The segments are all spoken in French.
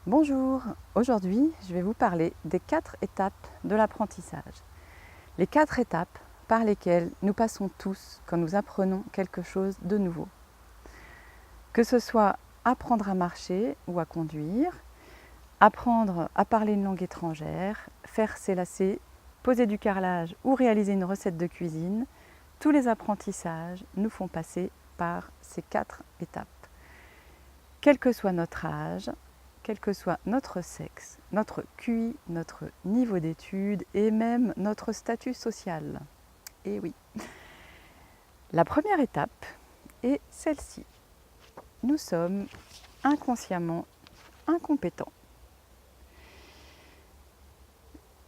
Bonjour, aujourd'hui je vais vous parler des 4 étapes de l'apprentissage. Les 4 étapes par lesquelles nous passons tous quand nous apprenons quelque chose de nouveau. Que ce soit apprendre à marcher ou à conduire, apprendre à parler une langue étrangère, faire ses lacets, poser du carrelage ou réaliser une recette de cuisine, tous les apprentissages nous font passer par ces 4 étapes. Quel que soit notre âge, quel que soit notre sexe, notre QI, notre niveau d'études et même notre statut social. Et oui. La première étape est celle-ci. Nous sommes inconsciemment incompétents.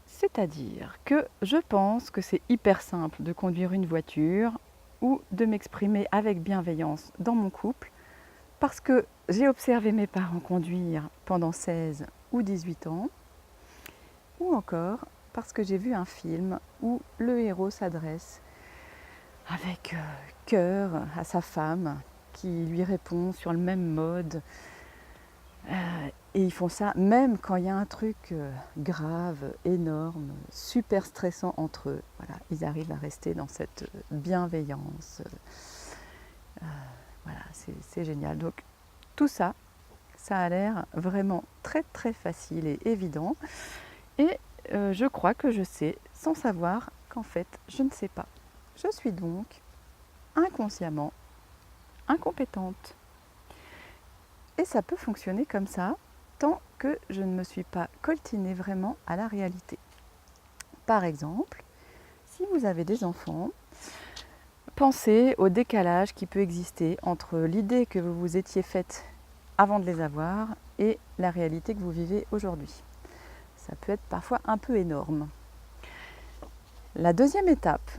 C'est-à-dire que je pense que c'est hyper simple de conduire une voiture ou de m'exprimer avec bienveillance dans mon couple parce que j'ai observé mes parents conduire pendant 16 ou 18 ans, ou encore parce que j'ai vu un film où le héros s'adresse avec cœur à sa femme qui lui répond sur le même mode. Et ils font ça même quand il y a un truc grave, énorme, super stressant entre eux. Voilà, ils arrivent à rester dans cette bienveillance. Voilà, c'est génial. Donc tout ça, ça a l'air vraiment très très facile et évident. Et je crois que je sais, sans savoir qu'en fait, je ne sais pas. Je suis donc inconsciemment incompétente. Et ça peut fonctionner comme ça, tant que je ne me suis pas coltinée vraiment à la réalité. Par exemple, si vous avez des enfants, pensez au décalage qui peut exister entre l'idée que vous vous étiez faite avant de les avoir et la réalité que vous vivez aujourd'hui. Ça peut être parfois un peu énorme. La deuxième étape,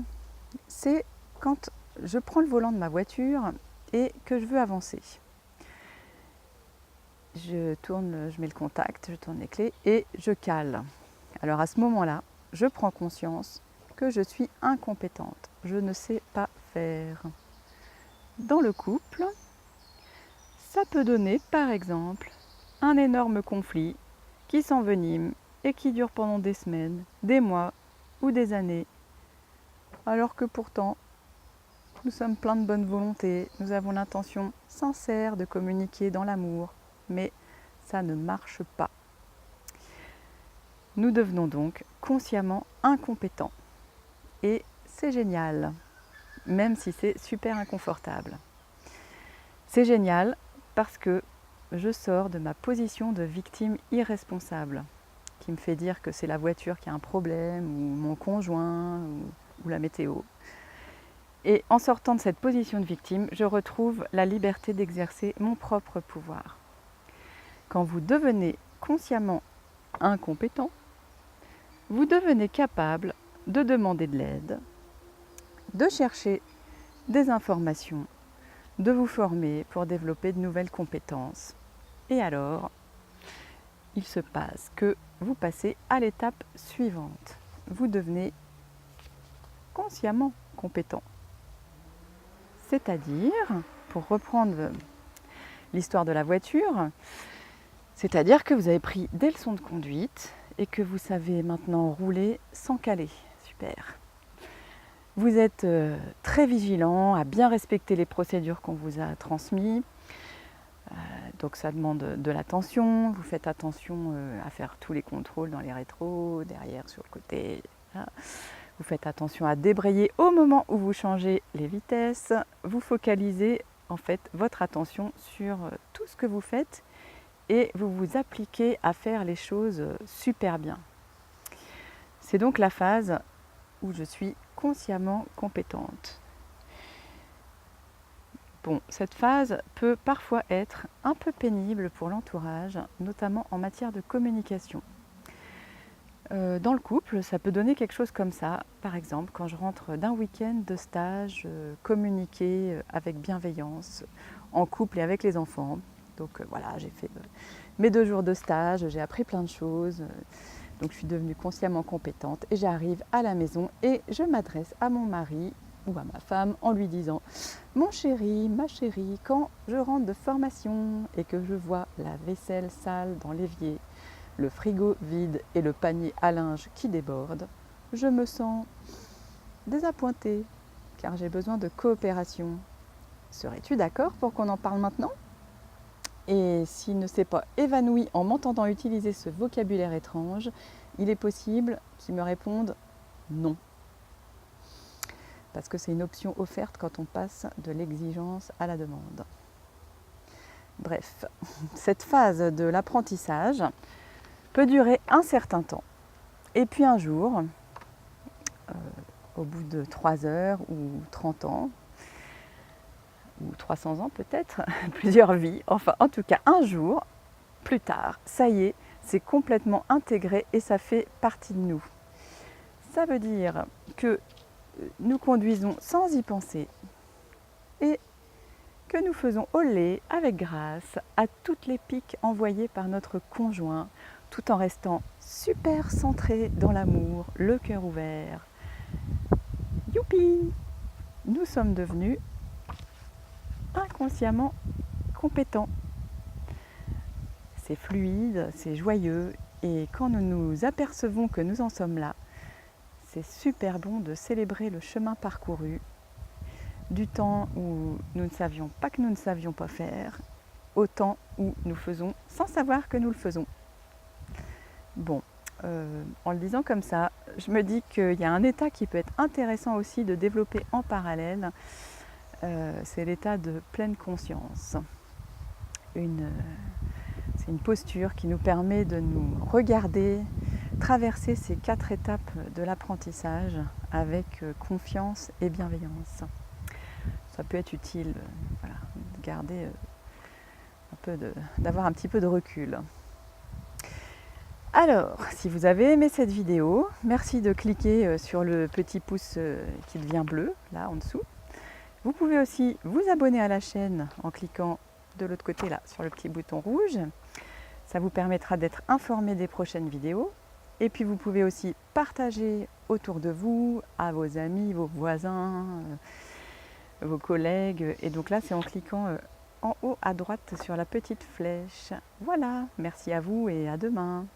c'est quand je prends le volant de ma voiture et que je veux avancer. Je tourne, je mets le contact, je tourne les clés et je cale. Alors à ce moment-là, je prends conscience que je suis incompétente. Je ne sais pas faire. Dans le couple, ça peut donner par exemple un énorme conflit qui s'envenime et qui dure pendant des semaines, des mois ou des années. Alors que pourtant, nous sommes pleins de bonne volonté, nous avons l'intention sincère de communiquer dans l'amour, mais ça ne marche pas. Nous devenons donc consciemment incompétents. Et c'est génial, même si c'est super inconfortable. C'est génial parce que je sors de ma position de victime irresponsable, qui me fait dire que c'est la voiture qui a un problème, ou mon conjoint, ou la météo. Et en sortant de cette position de victime, je retrouve la liberté d'exercer mon propre pouvoir. Quand vous devenez consciemment incompétent, vous devenez capable de demander de l'aide, de chercher des informations, de vous former pour développer de nouvelles compétences. Et alors, il se passe que vous passez à l'étape suivante. Vous devenez consciemment compétent. C'est-à-dire, pour reprendre l'histoire de la voiture, c'est-à-dire que vous avez pris des leçons de conduite et que vous savez maintenant rouler sans caler. Super. Vous êtes très vigilant à bien respecter les procédures qu'on vous a transmises. Donc ça demande de l'attention. Vous faites attention à faire tous les contrôles dans les rétros, derrière, sur le côté. Voilà. Vous faites attention à débrayer au moment où vous changez les vitesses. Vous focalisez en fait votre attention sur tout ce que vous faites et vous vous appliquez à faire les choses super bien. C'est donc la phase où je suis consciemment compétente. Bon, cette phase peut parfois être un peu pénible pour l'entourage, notamment en matière de communication. Dans le couple, ça peut donner quelque chose comme ça. Par exemple, quand je rentre d'un week-end de stage, communiquer avec bienveillance, en couple et avec les enfants. Donc voilà, j'ai fait mes 2 jours de stage, j'ai appris plein de choses. Donc je suis devenue consciemment compétente et j'arrive à la maison et je m'adresse à mon mari ou à ma femme en lui disant « Mon chéri, ma chérie, quand je rentre de formation et que je vois la vaisselle sale dans l'évier, le frigo vide et le panier à linge qui déborde, je me sens désappointée car j'ai besoin de coopération. Serais-tu d'accord pour qu'on en parle maintenant ?» Et s'il ne s'est pas évanoui en m'entendant utiliser ce vocabulaire étrange, il est possible qu'il me réponde non. Parce que c'est une option offerte quand on passe de l'exigence à la demande. Bref, cette phase de l'apprentissage peut durer un certain temps. Et puis un jour, au bout de 3 heures ou 30 ans, ou 300 ans peut-être, plusieurs vies, enfin en tout cas un jour, plus tard, ça y est, c'est complètement intégré et ça fait partie de nous. Ça veut dire que nous conduisons sans y penser et que nous faisons olé avec grâce à toutes les piques envoyées par notre conjoint, tout en restant super centré dans l'amour, le cœur ouvert. Youpi! Nous sommes devenus inconsciemment compétents. C'est fluide, c'est joyeux, et quand nous nous apercevons que nous en sommes là, c'est super bon de célébrer le chemin parcouru, du temps où nous ne savions pas que nous ne savions pas faire, au temps où nous faisons sans savoir que nous le faisons. Bon, en le disant comme ça, je me dis qu'il y a un état qui peut être intéressant aussi de développer en parallèle, c'est l'état de pleine conscience. C'est une posture qui nous permet de nous regarder, traverser ces 4 étapes de l'apprentissage avec confiance et bienveillance. Ça peut être utile, voilà, de garder d'avoir un petit peu de recul. Alors, si vous avez aimé cette vidéo, merci de cliquer sur le petit pouce qui devient bleu, là en dessous. Vous pouvez aussi vous abonner à la chaîne en cliquant de l'autre côté là sur le petit bouton rouge. Ça vous permettra d'être informé des prochaines vidéos. Et puis vous pouvez aussi partager autour de vous, à vos amis, vos voisins, vos collègues. Et donc là, c'est en cliquant en haut à droite sur la petite flèche. Voilà, merci à vous et à demain.